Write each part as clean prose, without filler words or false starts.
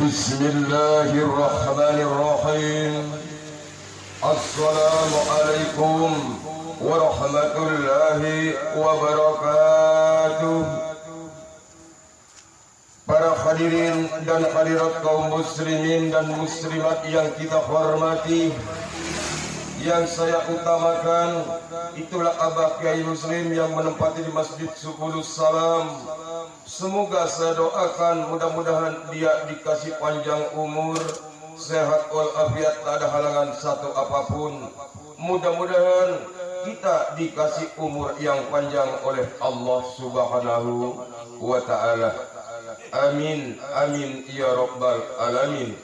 Bismillahirrahmanirrahim. Assalamualaikum warahmatullahi wabarakatuh. Para hadirin dan hadirat kaum muslimin dan muslimat yang kita hormati, yang saya utamakan itulah Abah Kiai Muslim yang menempati di Masjid Subulus Salam. Semoga saya doakan mudah-mudahan dia dikasih panjang umur, sehat walafiat, tak ada halangan satu apapun. Mudah-mudahan kita dikasih umur yang panjang oleh Allah Subhanahu wa ta'ala. Amin, amin ya rabbal alamin.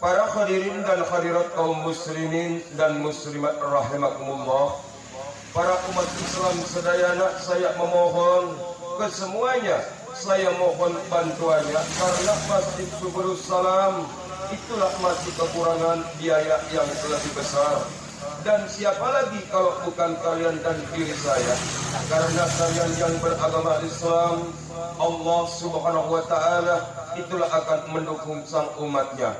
Para hadirin dan hadirat kaum muslimin dan muslimat rahimakumullah, para umat Islam sedayana, saya memohon kesemuanya, saya mohon bantuannya karena Masjid Subulus Salam itulah masih kekurangan biaya yang lebih besar. Dan siapa lagi kalau bukan kalian dan diri saya, karena kalian yang beragama Islam, Allah Subhanahu wa ta'ala itulah akan mendukung sang umatnya.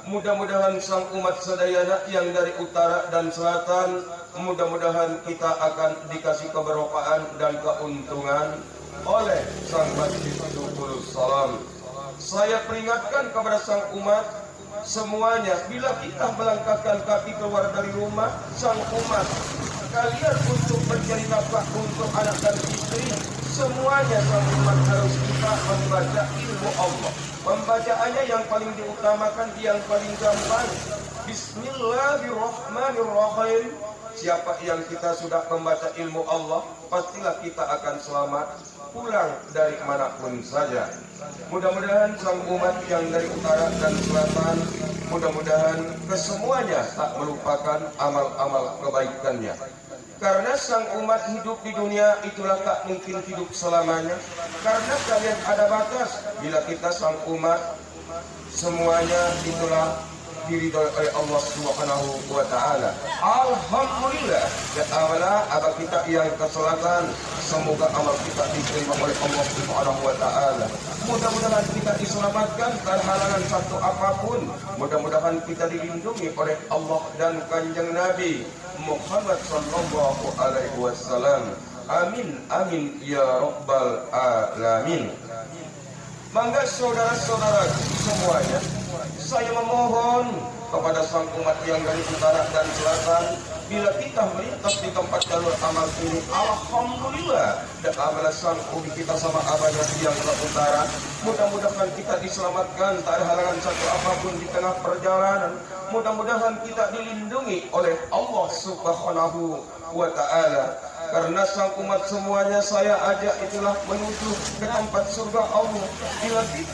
Mudah-mudahan sang umat sedayana yang dari utara dan selatan, mudah-mudahan kita akan dikasih keberkahan dan keuntungan oleh sang Masjid Subulus Salam. Saya peringatkan kepada sang umat semuanya, bila kita melangkahkan kaki keluar dari rumah, sang umat, kalian untuk mencari nafkah untuk anak dan istri, semuanya sang umat harus kita membaca ilmu Allah. Pembacaannya yang paling diutamakan, yang paling gampang, Bismillahirrahmanirrahim. Siapa yang kita sudah membaca ilmu Allah, pastilah kita akan selamat pulang dari manapun saja. Mudah-mudahan sang umat yang dari utara dan selatan, mudah-mudahan kesemuanya tak melupakan amal-amal kebaikannya. Karena sang umat hidup di dunia itulah tak mungkin hidup selamanya. Karena kalian ada batas. Bila kita sang umat, semuanya itulah diridhoi oleh Allah Subhanahu wa ta'ala. Alhamdulillah. Ya Allah, abah kita yang keselatan, semoga amal kita diterima oleh Allah Subhanahu wa ta'ala. Mudah-mudahan kita diselamatkan dari halangan satu apapun. Mudah-mudahan kita dilindungi oleh Allah dan kanjeng Nabi Muhammad sallallahu alaihi wasallam. Amin, amin ya rabbal alamin. Mangga saudara-saudara semuanya, saya memohon kepada sang umat yang dari utara dan selatan, bila kita melintas di tempat jalur amal ini, alhamdulillah, dan amalan sang ubi kita sama abahnya yang ke utara, mudah-mudahan kita diselamatkan, tak ada halangan satu apapun di tengah perjalanan. Mudah-mudahan kita dilindungi oleh Allah Subhanahu wa ta'ala. Karena sang umat semuanya saya ajak itulah menuju ke tempat surga Allah.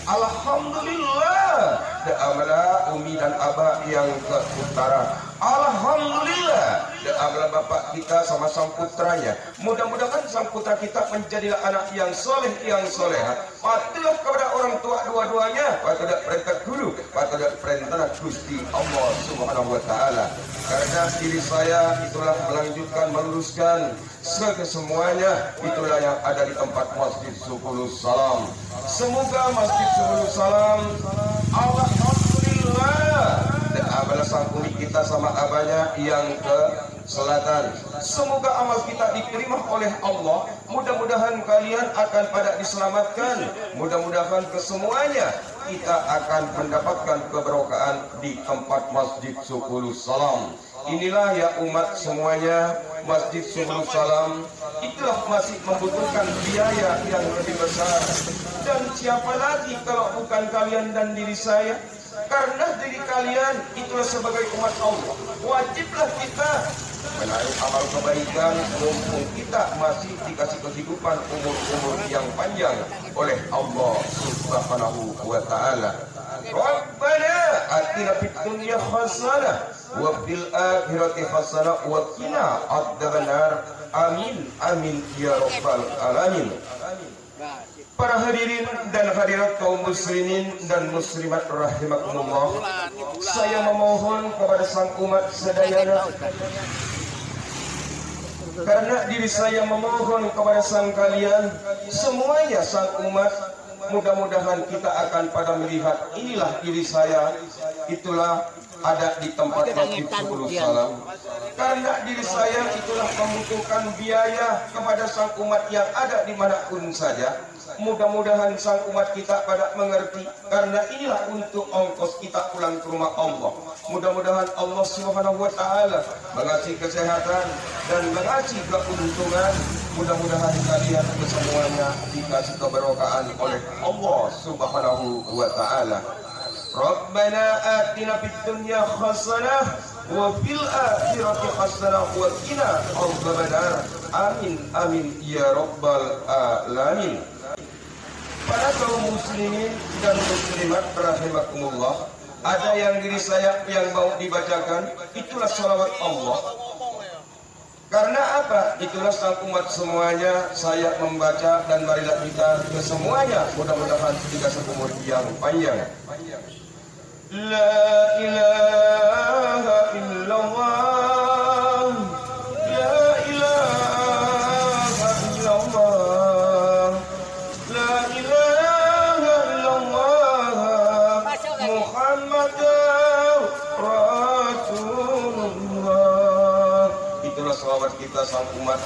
Alhamdulillah. Dan amalah umi dan abah yang ke utara. Alhamdulillah. Dan amalah bapak kita sama sang putranya. Mudah-mudahan sang putra kita menjadilah anak yang soleh, yang soleha. Patuh kepada orang tua dua-duanya. Patuh perintah guru, patuh perintah Gusti Allah Subhanahu wa ta'ala. Karena diri saya itulah melanjutkan, meluruskan semuanya, itulah yang ada di tempat Masjid Subulus Salam. Semoga Masjid Subulus Salam, alhamdulillah, dan Amal sangkumi kita sama abahnya yang ke selatan. Semoga amal kita diterima oleh Allah. Mudah-mudahan kalian akan pada diselamatkan. Mudah-mudahan kesemuanya kita akan mendapatkan keberkahan di tempat Masjid Subul Salam. Inilah ya umat semuanya, Masjid Subul Salam itulah masih membutuhkan biaya yang lebih besar. Dan siapa lagi kalau bukan kalian dan diri saya? Karena diri kalian itulah sebagai umat Allah, wajiblah kita menarik amal kebaikan mumpung kita masih dikasih kehidupan umur-umur yang panjang oleh Allah Subhanahu wa ta'ala. Rabbana atina fid dunya hasanah wa fil akhirati hasanah wa qina adzabannar. Amin amin ya rabbal alamin. Para hadirin dan hadirat kaum muslimin dan muslimat rahimakumullah, saya memohon kepada sang umat sedayana, karena diri saya memohon kepada sang kalian semuanya, sang umat, mudah-mudahan kita akan pada melihat inilah diri saya, itulah ada di tempat Masjid Subul Salam. Karena diri saya itulah membutuhkan biaya kepada sang umat yang ada dimanapun saja. Mudah-mudahan sang umat kita pada mengerti, karena inilah untuk ongkos kita pulang ke rumah Allah. Mudah-mudahan Allah Subhanahu wa ta'ala mengasih kesehatan dan mengasih keuntungan. Mudah-mudahan kalian semuanya dikasih keberkahan oleh Allah Subhanahu wa ta'ala. Rabbana atina fid dunya hasanah wa fil akhirati hasanah wa qina adzabannar. Amin amin ya rabbal alamin. Para kaum muslimin dan muslimat rahimakumullah, ada yang diri saya yang mau dibacakan, itulah salawat Allah. Karena apa? Itulah sang umat semuanya saya membaca, dan marilah kita kesemuanya mudah-mudahan dikasih umur yang panjang. La ilaha illallah, la ilaha illallah, la ilaha illallah, Muhammadur Rasulullah. Itulah salawat kita sang umat.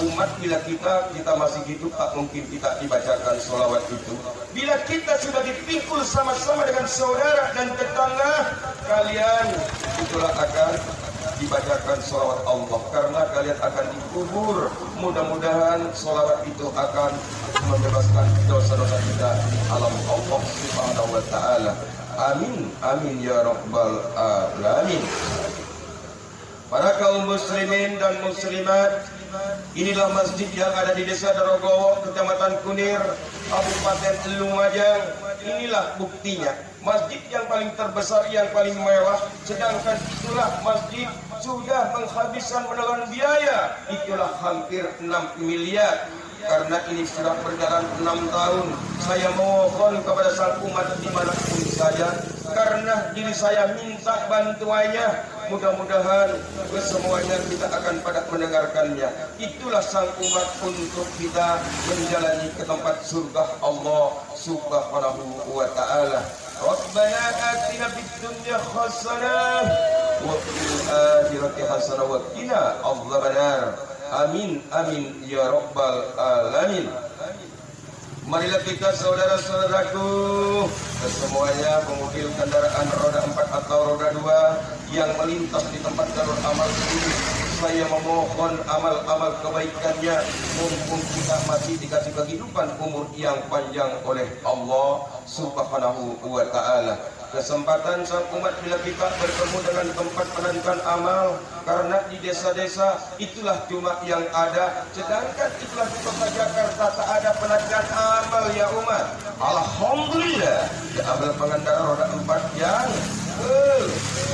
Umat bila kita masih hidup, tak mungkin kita dibacakan salawat itu. Bila kita sudah dipikul sama-sama dengan saudara dan tetangga, kalian itulah akan dibacakan salawat Allah, karena kalian akan dikubur. Mudah-mudahan salawat itu akan membebaskan dosa-dosa kita di alam Allah Subhanahu wa ta'ala. Amin amin ya rabbal alamin. Para kaum muslimin dan muslimat, inilah masjid yang ada di Desa Darogowo, Kecamatan Kunir, Kabupaten Lumajang. Inilah buktinya, masjid yang paling terbesar, yang paling mewah, sedangkan itulah masjid sudah menghabiskan menelan biaya, itulah hampir 6 miliar. Karena ini sudah berjalan 6 tahun, saya mohon kepada sang umat dimanapun saja, karena diri saya minta bantuannya. Mudah-mudahan kesemuanya kita akan pada mendengarkannya. Itulah sang umat untuk kita menjalani ke tempat surga Allah Subhanahu wa ta'ala. Rabbana atina fid dunya hasanah wa fil akhirati hasanah wa qina adzabannar. Amin amin ya rabbal alamin. Marilah kita saudara-saudaraku semuanya, pengemudi kendaraan roda 4 atau roda 2 yang melintas di tempat jalur amal ini, saya memohon amal-amal kebaikannya mumpung kita masih dikasih kehidupan umur yang panjang oleh Allah Subhanahu wa ta'ala. Kesempatan sang umat bila kita bertemu dengan tempat penantian amal, karena di desa-desa itulah cuma yang ada, sedangkan itulah di kota Jakarta tak ada penantian amal ya umat. Alhamdulillah, diambil pengendara roda 4 yang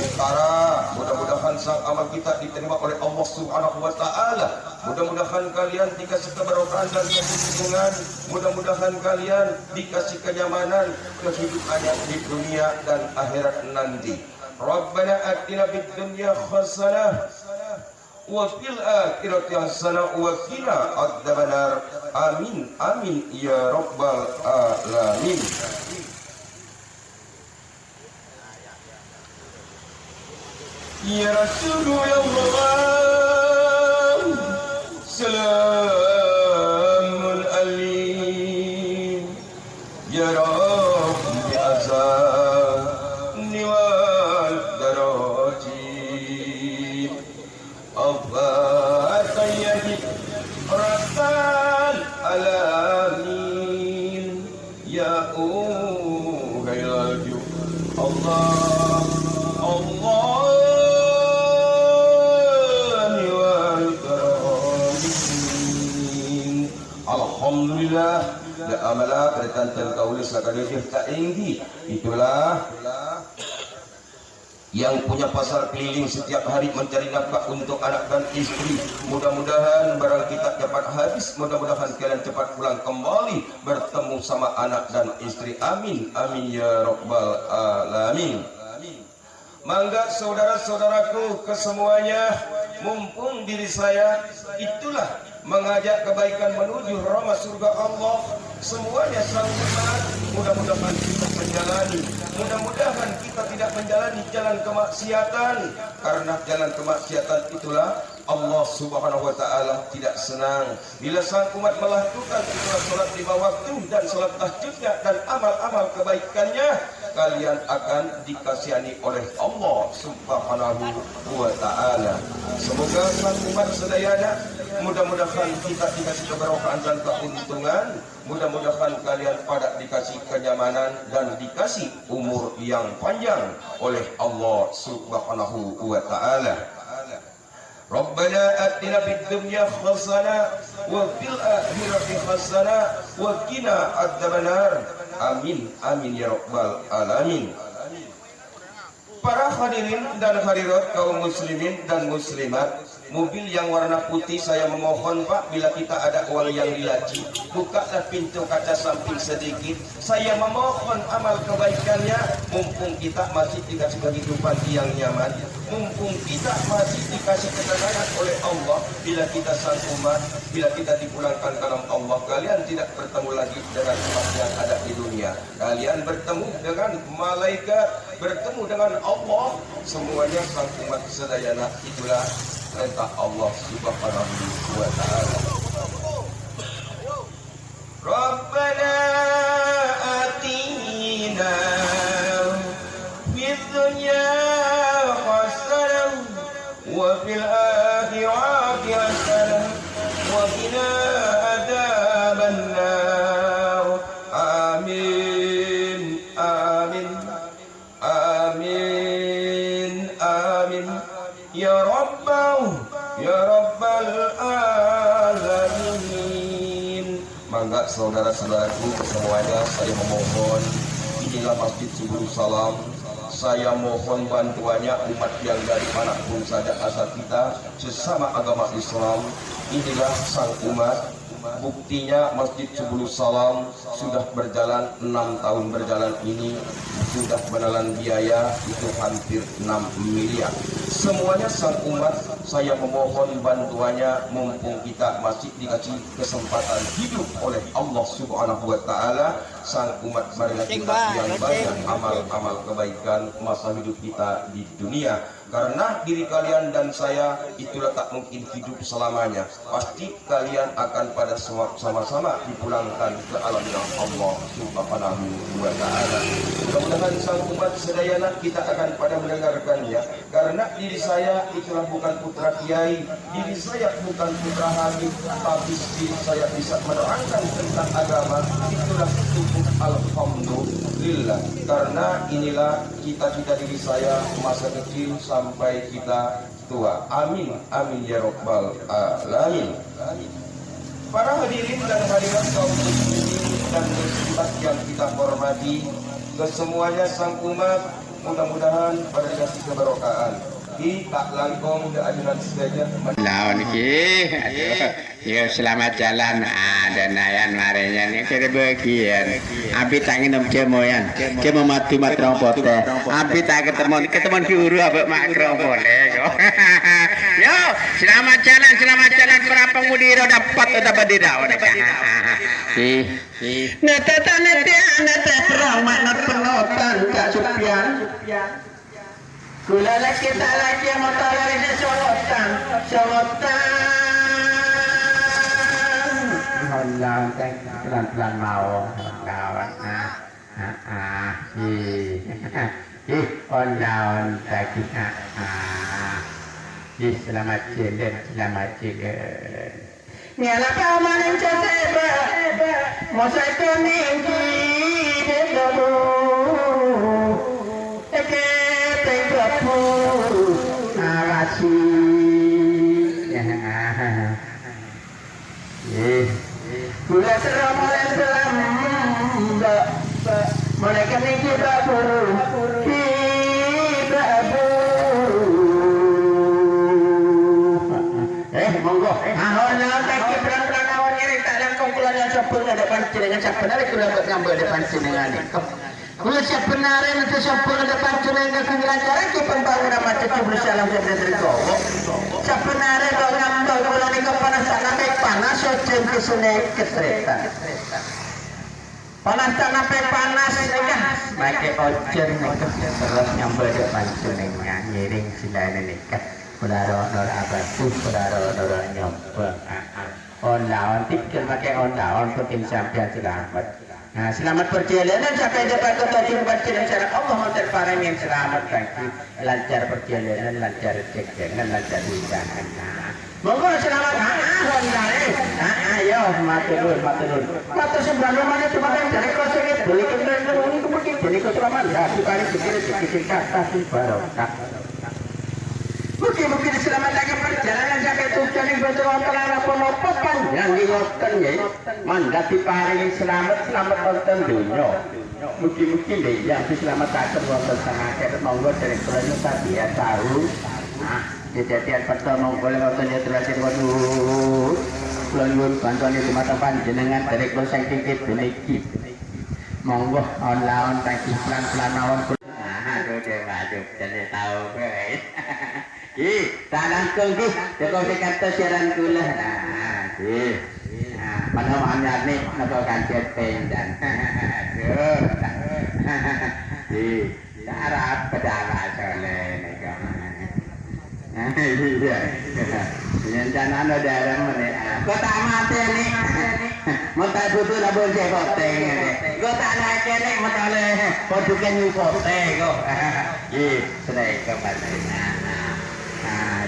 utara. Mudah-mudahan sang amal kita diterima oleh Allah Subhanahu wa ta'ala. Mudah-mudahan kalian dikasih keberkahan dan keuntungan. Mudah-mudahan kalian dikasih kenyamanan kehidupannya di dunia dan akhirat nanti. Rabbana atina fid dunya hasanah wa fil akhirati hasanah wa qina adzabannar. Amin amin ya rabbal alamin. رسول يا الله سلام الأليم يا رب بأذاني والدرجات الله سيدي رب العالمين يا أوهي Allah Allah Alhamdulillah la amala bertantan kaulis lakadih tak inggi itulah yang punya pasar keliling setiap hari mencari nafkah untuk anak dan istri. Mudah-mudahan barang kita cepat habis, mudah-mudahan kalian cepat pulang kembali bertemu sama anak dan istri. Amin amin ya rabbal alamin. Mangga saudara-saudaraku kesemuanya, mumpung diri saya itulah mengajak kebaikan menuju rahmat surga Allah, semuanya selamat. Mudah-mudahan kita menjalani, mudah-mudahan kita tidak menjalani jalan kemaksiatan, karena jalan kemaksiatan itulah Allah Subhanahu wa taala tidak senang. Bila sang umat melakukan itulah salat 5 waktu dan salat tahajudnya dan amal-amal kebaikannya, kalian akan dikasihani oleh Allah Subhanahu wa taala. Semoga sang umat sedayana mudah-mudahan kita dikasih keberkahan dan keuntungan, mudah-mudahan kalian pada dikasih kenyamanan dan dikasih umur yang panjang oleh Allah Subhanahu wa taala. Rabbana atina fid dunya hasanah wa fil akhirati hasanah wa qina adzabannar. Amin amin ya rabbal alamin. Para hadirin dan hadirat kaum muslimin dan muslimat, mobil yang warna putih saya memohon Pak, bila kita ada uang yang dilaci, bukalah pintu kaca samping sedikit. Saya memohon amal kebaikannya, mumpung kita masih dikasih kehidupan yang nyaman, mumpung kita masih dikasih ketenangan oleh Allah. Bila kita sang umat, bila kita dipulangkan dalam Allah, kalian tidak bertemu lagi dengan umat yang ada di dunia. Kalian bertemu dengan malaikat, bertemu dengan Allah. Semuanya sang umat sedayana itulah perintah Allah Subhanahu wa taala. Rabbana atina fid dunya hasanah wa fil akhirati hasanah wa qina adzabannar. Amin amin amin amin ya rabbal alamin. Mangga saudara-saudaraku semuanya, saya memohon, inilah Masjid Subul Salam. Saya mohon bantuannya umat yang dari manapun saja asal kita, sesama agama Islam. Inilah sang umat. Buktinya Masjid Subul Salam sudah berjalan 6 tahun berjalan ini, sudah menelan biaya itu hampir 6 miliar. Semuanya sang umat, saya memohon bantuannya, mumpung kita masih dikasih kesempatan hidup oleh Allah Subhanahu wa taala. Sang umat marilah kita yang banyak amal-amal kebaikan masa hidup kita di dunia, karena diri kalian dan saya itulah tak mungkin hidup selamanya. Pasti kalian akan pada sama-sama dipulangkan ke alam yang Allah Subhanahu wa taala. Mudah-mudahan sang umat sedayana kita akan pada mendengarkannya, karena diri saya itulah bukan putra kiai, diri saya bukan putra habib, tapi diri saya bisa menerangkan tentang agama. Itulah cukup alhamdulillah, karena inilah cita-cita diri saya masa kecil sampai kita tua. Amin amin ya rabbal alamin. Para hadirin dan hadirat kaum muslimin dan muslimat yang kita hormati, kesemuanya sang umat, mudah-mudahan pada dikasih keberkahan. Kita langkong ke ajudan saja. Lawan iki, aduh, yo selamat jalan. Dan ayan marinya ni kira bagian. Abi tangin om cemoyan, cemo mati matrong pote. Abi tak ketemu guru abek makrong boleh. Yo, selamat jalan para pemudi roda 4 atau badira. Nete perang makna penotan Kak Supian. Kula lagi tak lagi motor ini sorotan. Hondawan teh pelan-pelan mau kawan. Hondawan tadi. Selamat jalan. Nyala paman caceba, mosai peninggi bedomu, eke tenggapu awasi. Gula teromolen selam, mereka ninggi baburu, monggo. Ahon kaki berang-berang awan nyeri tak ada kongkulan yang sopul ada pancingan siapa nari kula ngambil ada pancingan ni. Kula siapa nari nanti sopul ada pancingan ke pinggiran jalan ke pembangunan macam tu bersalam dari tergowo. Siapa nari kau ngambil kula ni kepanasan sampai panas soceng ke sungai keseretan. Panas tak sampai panas kan? Pakai ocen terus ngambil ada pancingan nyiring silanya ni kan. Saudara abadu, saudara nyoba. Ondawan tikir pakai ondawan penting sampai selamat. Nah, selamat perjalanan sampai dapat kota jumpa dengan syarat Allah terparang yang selamat bagi lancar perjalanan, lancar rezeki, lancar usaha. Monggo selamat ayo matur. Matur sebelah rumahnya cuma kan dari kosong itu beli kendaraan ini kemudian jadi keselamatan. Ya, dikali pikir kata sih barokah. Mungkin selamat lagi perjalanan sampai tujuan yang betul-betul apa-apa panjang di ngoten ya. Mandat diparingi selamat wonten dunya. Mungkin deh yang diselamatkan wonten tengah akhir monggo dari kulanya tadi ya tahu. Kejadian pertama boleh wonten ya terakhir waduh. Kula nyuwun bantuan itu mata panjenengan dari kula saking puniki. Monggo on-laon tangki pelan-pelan mawon. Aduh jadi tahu guys. Tak langkung ki, joko kata siaran kula. Panawannya ni nako kancet pendan. Sarap pedala soleh nika. Iya. Rencana ada dalam ni. Kota mati ni. Montai butuh labon je kote. Kota nak ni montai podukan ni kote ko. Sedai kepada.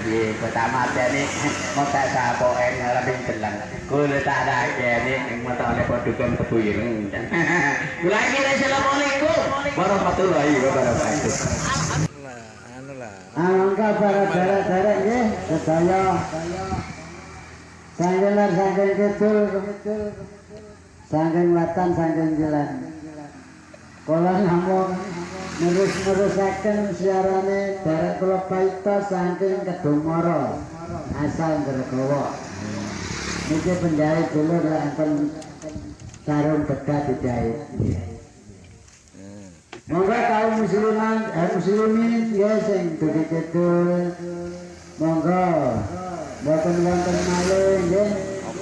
Di kota mati ni montai sapoen lebih telan. Kula tak ada ni montai podukan kebuyung. Lagi assalamualaikum warahmatullahi wabarakatuh. Angka para darat-darat nggih sedaya saking lar saking kidul saking watan saking jalan kula namung nerus-nerusaken siarane darat kula paita saking Kedungmara asal Gregowo niki penjahit dulu enten sarung bedah dijahit. Monggo kaum muslimin ya sing dugi kidul monggo boten wonten malih nggih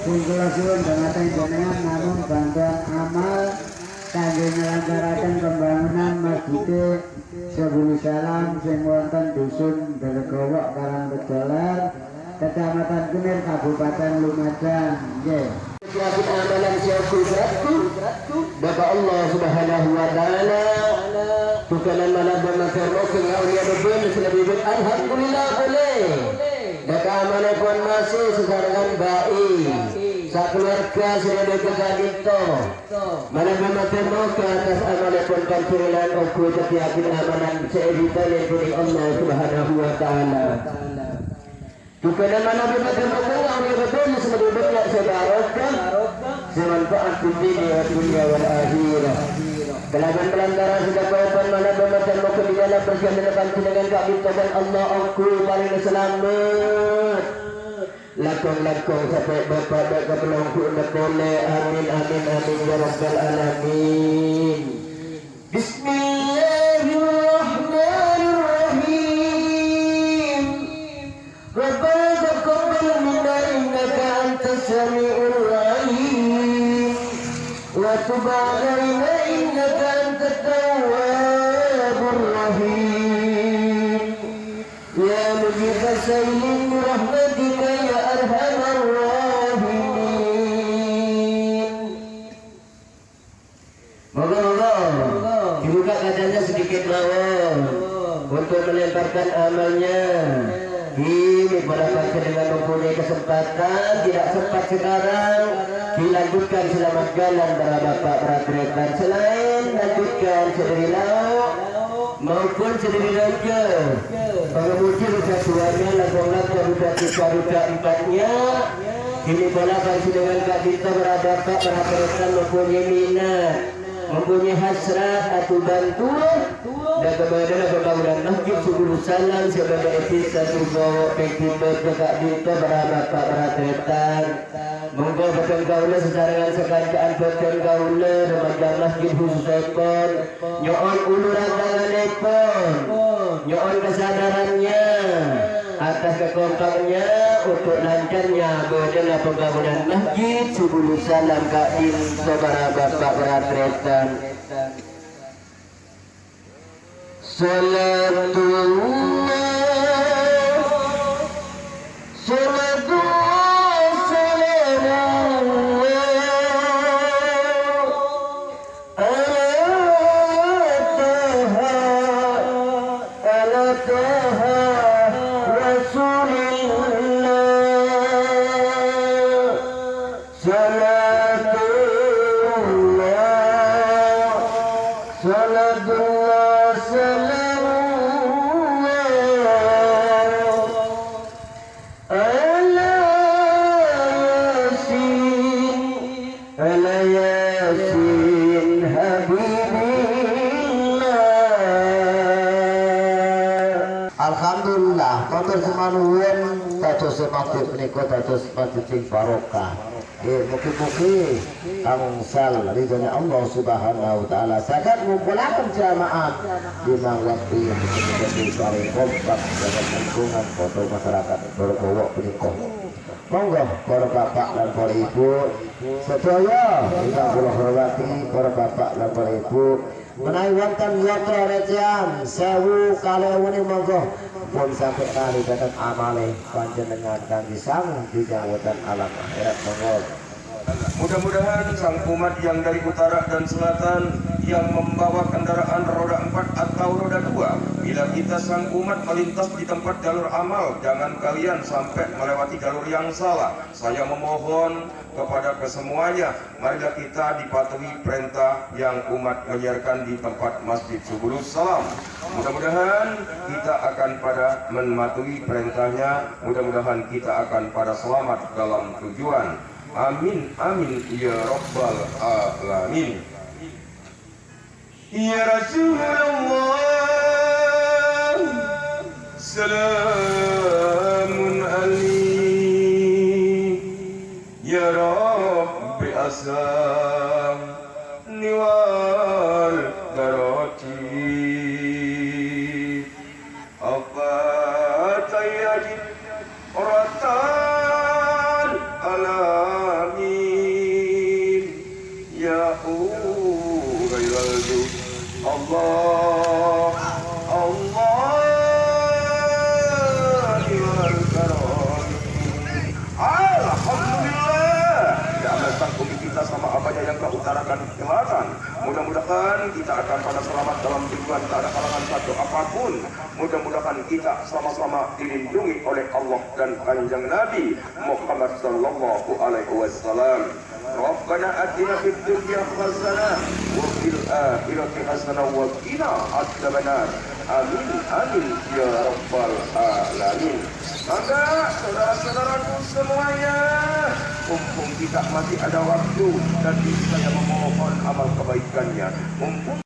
sing kula suwun dhumateng jenengan namung bantuan amal kangge nglangkaraken pembangunan Masjid Sebulu Salam sing wonten dusun Gregowo Karangrejoler Kecamatan Kunir Kabupaten Lumajang nggih. Wajib amalan siapku Bapak Allah Subhanahu wa taala bukanan mana bermasyarakat dengan ulia berbun selebih alhamdulillah boleh Bapak amalan pun masih sekarang baik sakeluarga sudah dekat itu mana bermasyarakat ke atas amalan pun kancuran aku setiapin amalan seeditan yang dari Allah Subhanahu wa taala bukanan mana bermasyarakat dengan ulia berbun selebih banyak sebarokah semanfaat dunia wal akhirah. Kelaban pelantara sudah kawasan mana bermacam muka di dalam perjalanan dengan kami Tuhan Allah aku paling selamat. Lakong sampai bapak dan kepelangku nak boleh amin ya rabbal alamin. Bismillahirrahmanirrahim. Rabbana taqabbal minna innaka antas samiul alim. Wa tub 'alaina innaka antat tawwabur rahim. mawon untuk melemparkan amalnya. Ini pada bangsa dengan mempunyai kesempatan, tidak sempat sekarang dilanjutkan selamat jalan para bapak beratretan. Selain lanjutkan sedari lauk maupun sedari raja, pengemudi rusa tuanya langsung rusa tiga rusa empatnya. Ini pada bangsa dengan kak kita para bapak beratretan mempunyai minat, mempunyai hasrat atau bantuan dan kemudian pembangunan masjid Subul Salam sebagai episode bawa pekibet kakak kita berapa beratretan monggo betul gaula secara sekarang betul gaula remaja masjid khusus ekor nyoon ulur aganganepon nyoon kesadarannya atas kekompaknya untuk lancarnya betul pembangunan masjid Subul Salam kak kita berapa beratretan. Salatullah Alhamdulillah, motor semanuan dados masjid menika dados masjid sing barokah. Mugi-mugi angsal ridhonya Allah Subhanahu wa taala saged ngumpulaken jamaah di waktu yang menjadi paling kompak dalam lingkungan foto masyarakat berbawa punika. Monggo para bapak dan para ibu sedaya ingkang kula hormati, para bapak dan para ibu menawi wonten yatra recehan 1000 kalih monggo pun sampai kali datang amale panjenengan kangge sang dijawatan alam akhirat monggo. Mudah-mudahan sang umat yang dari utara dan selatan yang membawa kendaraan roda 4 atau roda 2, bila kita sang umat melintas di tempat jalur amal, jangan kalian sampai melewati jalur yang salah. Saya memohon kepada kesemuanya, marilah kita dipatuhi perintah yang umat menyiarkan di tempat Masjid Subul Salam. Mudah-mudahan kita akan pada mematuhi perintahnya, mudah-mudahan kita akan pada selamat dalam tujuan. Amin amin ya rabbal alamin. Ya Rasulullah salamun alaikum ya Rabbi asam niwal darati apa tayyajid ratan alamin ya Allah Allah wal karam. Alhamdulillah tidak ada sangkut kita sama apanya yang kau utarakan di selatan. Mudah-mudahan kita akan pada selamat dalam tujuan, tak ada halangan satu apapun. Mudah-mudahan kita sama-sama dilindungi oleh Allah dan kanjeng Nabi Muhammad sallallahu alaihi wasallam. Rabbana atina fid dunya hasanah wa fil akhirati hasanah wa qina adzabannar. Amin amin ya rabbal alamin. Maka saudara-saudaraku semuanya, mumpung kita masih ada waktu dan saya memohon amal kebaikannya, mumpung